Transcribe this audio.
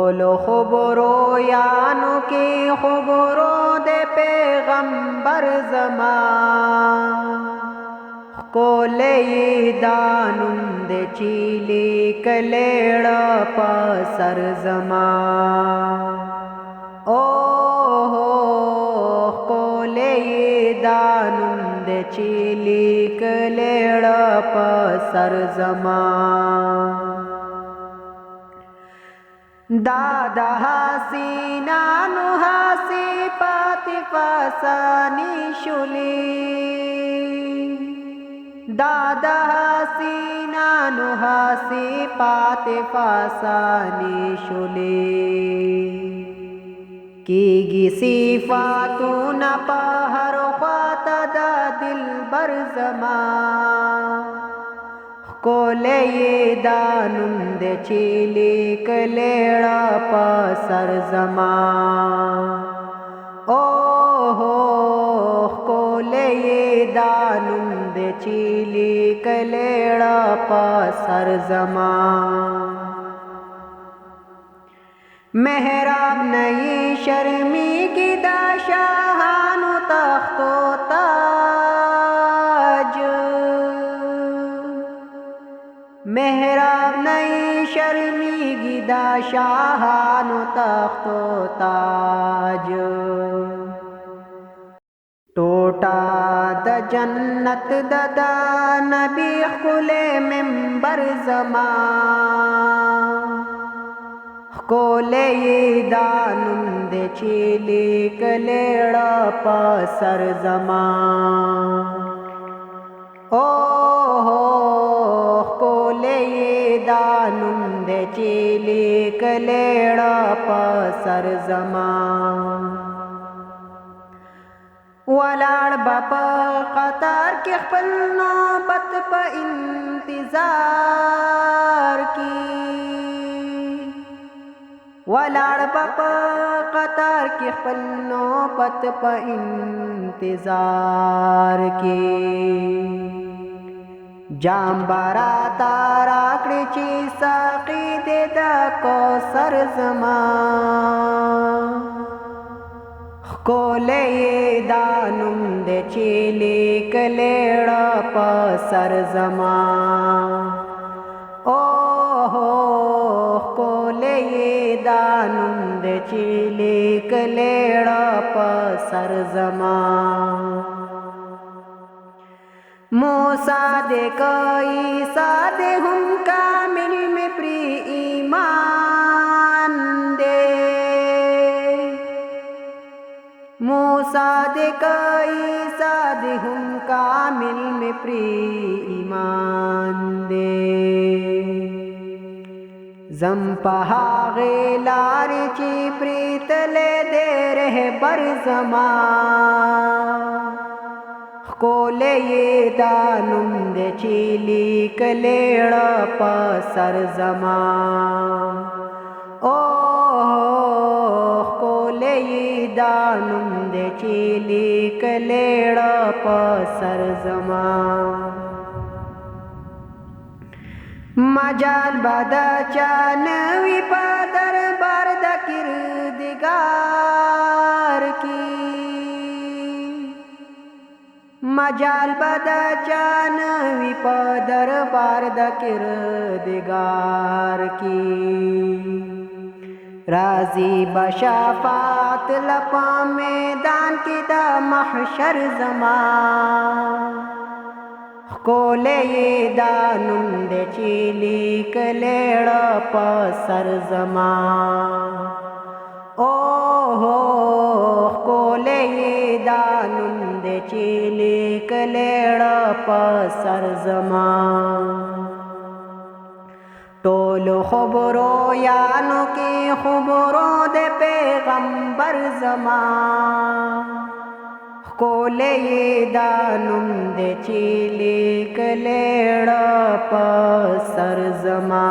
ټولو خبرو یانو کې خبرو د پیغمبر زما ښکلی دا نوم دی چې لیکلی په سر زما ښکلی دا نوم دی چې لیکلی په سر زما دا د حسینانو حسی پاتې فسانی شولی دا د حسینانو حسی پاتې فسانی شولی کیږي صفاتونه په هر خواته د دلبر زما ښکلی دا نوم دی چې لیکلی په سر زما ښکلی دا نوم دی چې لیکلی په سر زما محراب نئی شرمیږي دا شاهانو تختو تاج محراب نئی شرمیږي دا شاهانو تختو تاج ټوټه د جنت د نبی ښکلی منبر زما ښکلی دا نوم دی چې لیکلی په سر زما ښکلی دا نوم دی چې لیکلی په سر زما ولاړ به په قطار کې خپل نوبت په انتظار کې ولاړ به په قطار کې خپل نوبت په انتظار کې جام براته راکړې چې ساقي دې د کوثر زما ښکلی دا نوم دی چې لیکلی په سر زما ښکلی دا نوم دی چې لیکلی په سر زما موسی دې که عیسی دې هم کامل مې پرې ایمان دې موسی دې که عیسی دې هم کامل مې پرې ایمان دې زم په هغې لارې چې پرې تللی دی رهبر زما ښکلی دا نوم دی چې لیکلی په سر زما ښکلی دا نوم دی چې لیکلی په سر زما مجال به د چا نه وي په دربار د کردګار کې مجال به د چا نه وي په دربار د کردګار کې راځي به شفاعت لپه میدان کې د محشر زما ښکلی دا نوم دی چې لیکلی په سر زما ښکلی دا نوم دی چې لیکلی په سر زما ټولو خبرو یانو کې خبرو د پیغمبر زما ښکلی دا نوم دی چې لیکلی په سر زما